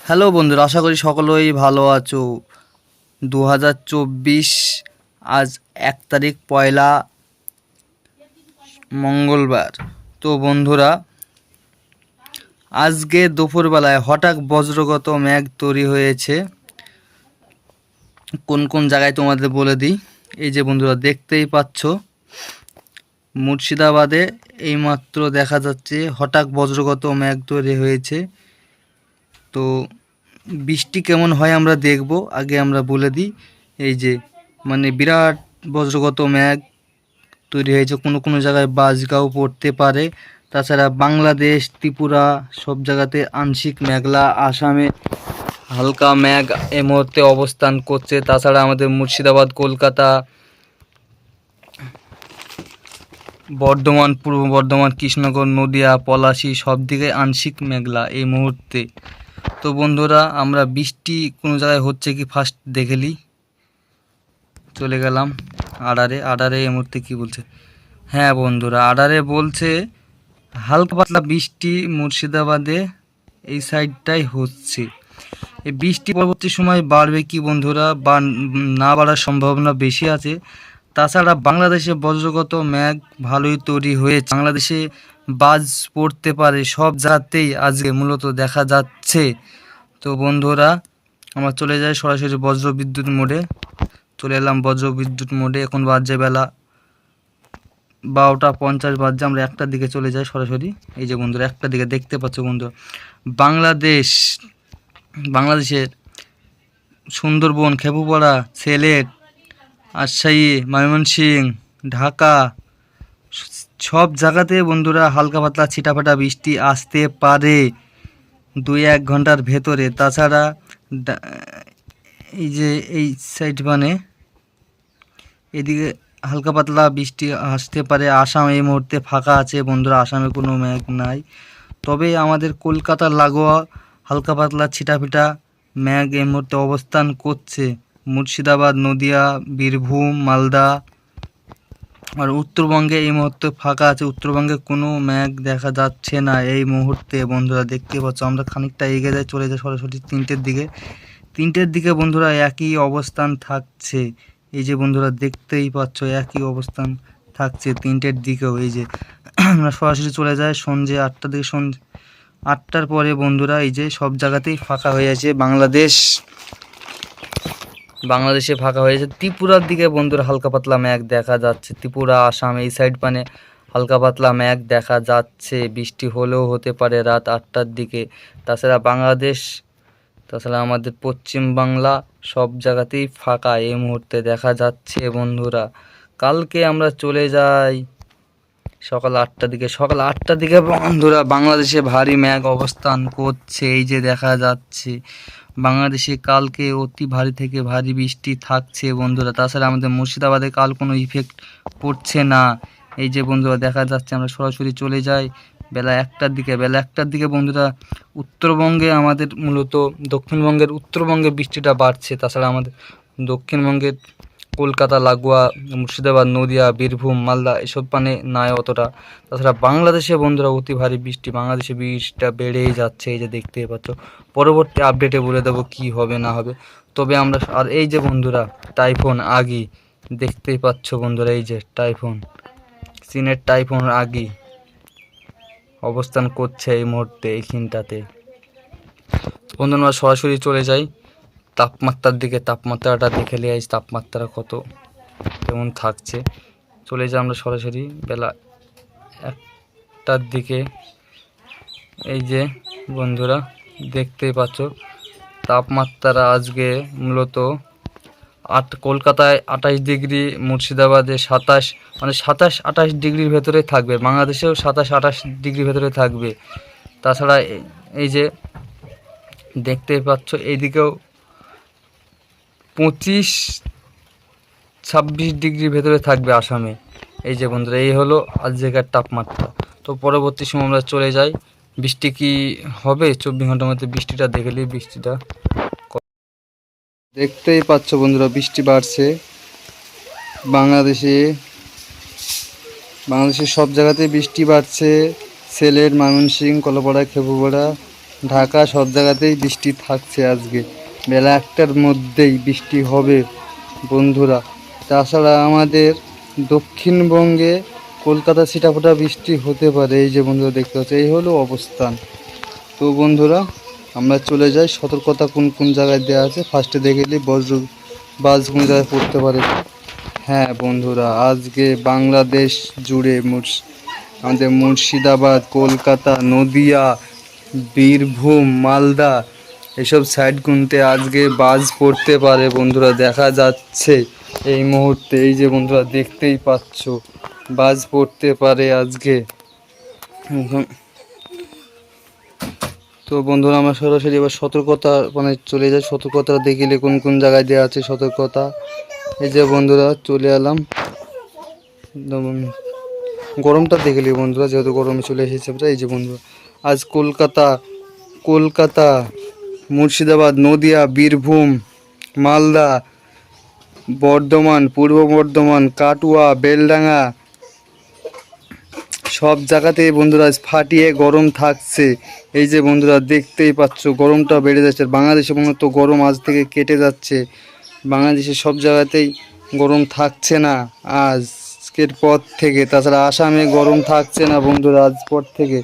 Hello বন্ধুরা, আশা করি সকলেই ভালো আছো। 2024 আজ 1 তারিখ, পয়লা মঙ্গলবার। তো বন্ধুরা, আজকে দুপুরবেলায় হঠাৎ বজ্রগত মেঘ তৈরি হয়েছে। কোন কোন জায়গায় তোমাদের বলে দিই। এই যে বন্ধুরা দেখতেই পাচ্ছ, মুর্শিদাবাদে এইমাত্র দেখা যাচ্ছে হঠাৎ বজ্রগত মেঘ তৈরি হয়েছে। তো বৃষ্টি কেমন হয় আমরা দেখব, আগে আমরা বলে দিই। এই যে বিরাট বজ্রগত মেঘ তৈরি হয়েছে, কোনো কোনো জায়গায় বাজগাঁও পড়তে পারে। তাছাড়া বাংলাদেশ, ত্রিপুরা সব জায়গাতে আংশিক মেঘলা, আসামে হালকা মেঘ এই মুহূর্তে অবস্থান করছে। তাছাড়া আমাদের মুর্শিদাবাদ, কলকাতা, বর্ধমান, পূর্ব বর্ধমান, কৃষ্ণনগর, নদিয়া, পলাশী সব দিকে আংশিক মেঘলা এই মুহূর্তে। তো বন্ধুরা, আমরা বৃষ্টি কোনো জায়গায় হচ্ছে কি ফার্স্ট দেখে নিই। চলে গেলাম আডারে এই মুহূর্তে কী বলছে। হ্যাঁ বন্ধুরা, আডারে বলছে হালকা পাতলা বৃষ্টি মুর্শিদাবাদে এই সাইডটাই হচ্ছে। এই বৃষ্টি পরবর্তী সময় বাড়বে কি বন্ধুরা, বা না বাড়ার সম্ভাবনা বেশি আছে। তাছাড়া বাংলাদেশে বজ্রগত মেঘ ভালোই তৈরি হয়েছে, বাংলাদেশে বাজ পড়তে পারে সব জায়গাতেই আজকে মূলত দেখা যাচ্ছে। তো বন্ধুরা, আমরা চলে যাই সরাসরি বজ্র বিদ্যুৎ মোডে। চলে এলাম বজ্র বিদ্যুৎ মোডে। এখন বাজছে বেলা 12টা 50 বাজছে। আমরা 1টার দিকে চলে যাই সরাসরি। এই যে বন্ধুরা 1টার দিকে দেখতে পাচ্ছ বন্ধুরা, বাংলাদেশের সুন্দরবন, খেপুপাড়া, সিলেট, রাজশাহী, ময়মনসিংহ, ঢাকা সব জায়গাতে বন্ধুরা হালকা পাতলা ছিটাফাটা বৃষ্টি আসতে পারে 2-1 ঘন্টার ভেতরে। তাছাড়া এই যে এই সাইড এদিকে হালকা পাতলা বৃষ্টি আসতে পারে। আসাম এই মুহূর্তে ফাঁকা আছে বন্ধুরা, আসামে কোনো মেঘ নাই। তবে আমাদের কলকাতার লাগোয়া হালকা পাতলা ছিটাফিটা মেঘ এই মুহূর্তে অবস্থান করছে। মুর্শিদাবাদ, নদিয়া, বীরভূম, মালদা আর উত্তরবঙ্গে এই মুহূর্তে ফাঁকা আছে। উত্তরবঙ্গে কোনো মেঘ দেখা যাচ্ছে না এই মুহূর্তে বন্ধুরা, দেখতে পাচ্ছ। আমরা খানিকটা এগিয়ে যাই, চলে যাই সরাসরি 3টের দিকে বন্ধুরা একই অবস্থান থাকছে। এই যে বন্ধুরা দেখতেই পাচ্ছ একই অবস্থান থাকছে 3টের দিকেও। এই যে আমরা সরাসরি চলে যাই সন্ধ্যে 8টার দিকে। সন্ধ্যে 8টার পরে বন্ধুরা এই যে সব জায়গাতেই ফাঁকা হয়ে আছে। বাংলাদেশে ফাঁকা হয়েছে। ত্রিপুরার দিকে বন্ধুরা হালকা পাতলা মেঘ দেখা যাচ্ছে। ত্রিপুরা, আসাম এই সাইড হালকা পাতলা মেঘ দেখা যাচ্ছে। বৃষ্টি হলেও হতে পারে রাত 8টার দিকে। তাছাড়া আমাদের পশ্চিম বাংলা সব জায়গাতেই ফাঁকা এই মুহূর্তে দেখা যাচ্ছে বন্ধুরা। কালকে আমরা চলে যাই সকাল 8টার দিকে বন্ধুরা, বাংলাদেশে ভারী মেঘ অবস্থান করছে। এই যে দেখা যাচ্ছে বাংলাদেশে কালকে অতি ভারী থেকে ভারী বৃষ্টি থাকছে বন্ধুরা। তাছাড়া আমাদের মুর্শিদাবাদে কাল কোনো ইফেক্ট পড়ছে না। এই যে বন্ধুরা দেখা যাচ্ছে, আমরা সরাসরি চলে যাই বেলা 1টার দিকে বন্ধুরা। উত্তরবঙ্গে আমাদের মূলত দক্ষিণবঙ্গের উত্তরবঙ্গে বৃষ্টিটা বাড়ছে। তাছাড়া আমাদের দক্ষিণবঙ্গের কলকাতা লাগোয়া মুর্শিদাবাদ, নদিয়া, বীরভূম, মালদা এসব নাই অতটা। তাছাড়া বাংলাদেশে বন্ধুরা অতি ভারী বৃষ্টি, বাংলাদেশে বৃষ্টিটা বেড়েই যাচ্ছে। এই যে দেখতেই পাচ্ছ, পরবর্তী আপডেটে বলে দেবো কি হবে না হবে। তবে আমরা আর এই যে বন্ধুরা টাইফুন আগি দেখতেই পাচ্ছ বন্ধুরা, এই যে চীনের টাইফুন আগি অবস্থান করছে এই মুহূর্তে এইখানটাতে। বন্ধুরা আমরা সরাসরি চলে যাই তাপমাত্রার দিকে। তাপমাত্রাটা দেখে নিয়ে আসি, তাপমাত্রা কেমন থাকছে। চলে যাই আমরা সরাসরি বেলা 1টার দিকে। এই যে বন্ধুরা দেখতেই পাচ্ছ তাপমাত্রা আজকে মূলত কলকাতায় 28 ডিগ্রি, মুর্শিদাবাদে 27-28 ডিগ্রির ভেতরে থাকবে। বাংলাদেশেও 27-28 ডিগ্রির ভেতরে থাকবে। তাছাড়া এই যে দেখতেই পাচ্ছ এইদিকেও 25-26 ডিগ্রির ভেতরে থাকবে আসামে। এই যে বন্ধুরা এই হলো আজকের তাপমাত্রা। তো পরবর্তী সময় আমরা চলে যাই বৃষ্টি কি হবে 24 ঘন্টার মধ্যে বৃষ্টিটা দেখে নিই। বৃষ্টিটা দেখতেই পাচ্ছ বন্ধুরা, বৃষ্টি বাড়ছে বাংলাদেশের সব জায়গাতেই বৃষ্টি বাড়ছে। সিলেট, ময়মনসিংহ, কলাপাড়া, খেপুপাড়া ঢাকা সব জায়গাতেই বৃষ্টি থাকছে আজকে, বেলা 1টার মধ্যেই বৃষ্টি হবে বন্ধুরা। তাছাড়া আমাদের দক্ষিণবঙ্গে কলকাতা ছিটাফোটা বৃষ্টি হতে পারে। এই যে বন্ধুরা দেখতে পাচ্ছি, এই হলো অবস্থান। তো বন্ধুরা আমরা চলে যাই, সতর্কতা কোন কোন জায়গায় দেওয়া আছে ফার্স্টে দেখে নিই। বাস কোন জায়গায় পড়তে পারে। হ্যাঁ বন্ধুরা, আজকে বাংলাদেশ জুড়ে আমাদের মুর্শিদাবাদ, কলকাতা, নদিয়া, বীরভূম, মালদা এসব সাইডগুলোতে আজকে বাজ পড়তে পারে বন্ধুরা, দেখা যাচ্ছে এই মুহূর্তে। এই যে বন্ধুরা দেখতেই পাচ্ছ, বাজ পড়তে পারে আজকে। তো বন্ধুরা আমরা সরাসরি এবার সতর্কতা চলে যাই, সতর্কতা দেখিলে কোন কোন জায়গায় দেওয়া আছে সতর্কতা। এই যে বন্ধুরা চলে এলাম, গরমটা দেখলি বন্ধুরা, যেহেতু গরমে চলে এসেছে। এই যে বন্ধুরা আজ কলকাতা, মুর্শিদাবাদ, নদিয়া, বীরভূম, মালদা, বর্ধমান, পূর্ব বর্ধমান, কাটুয়া, বেলডাঙ্গা সব জায়গাতেই বন্ধুরা আজ ফাটিয়ে গরম থাকছে। এই যে বন্ধুরা দেখতেই পাচ্ছ, গরমটা বেড়ে যাচ্ছে। বাংলাদেশে মূলত গরম আজ থেকে কেটে যাচ্ছে, বাংলাদেশের সব জায়গাতেই গরম থাকছে না আজকের পর থেকে। তাছাড়া আসামে গরম থাকছে না বন্ধুরা আজ পর থেকে।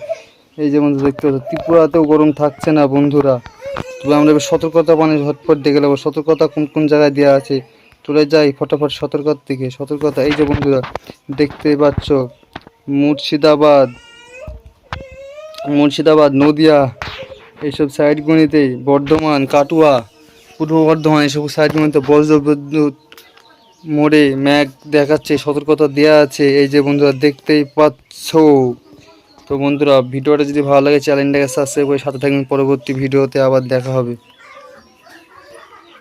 এই যে বন্ধুরা দেখতে পাচ্ছ, ত্রিপুরাতেও গরম থাকছে না বন্ধুরা। তবে আমরা এবার সতর্কতা ঝটপট দেখে নেবো সতর্কতা কোন কোন জায়গায় দেওয়া আছে। চলে যাই ফটাফট সতর্কতার দিকে। সতর্কতা এই যে বন্ধুরা দেখতেই পাচ্ছ, মুর্শিদাবাদ, নদিয়া এইসব সাইডগুলিতেই, বর্ধমান, কাটুয়া, পূর্ব বর্ধমান এইসব সাইডগুলিতে বজ্রবিদ্যুৎ মোড়ে ম্যাগ দেখাচ্ছে, সতর্কতা দেওয়া আছে। এই যে বন্ধুরা দেখতেই পাচ্ছ। তো বন্ধুরা ভিডিওটা যদি ভালো লাগে চ্যানেলটাকে সাবস্ক্রাইব করে সাথে থাকবেন, পরবর্তী ভিডিওতে আবার দেখা হবে।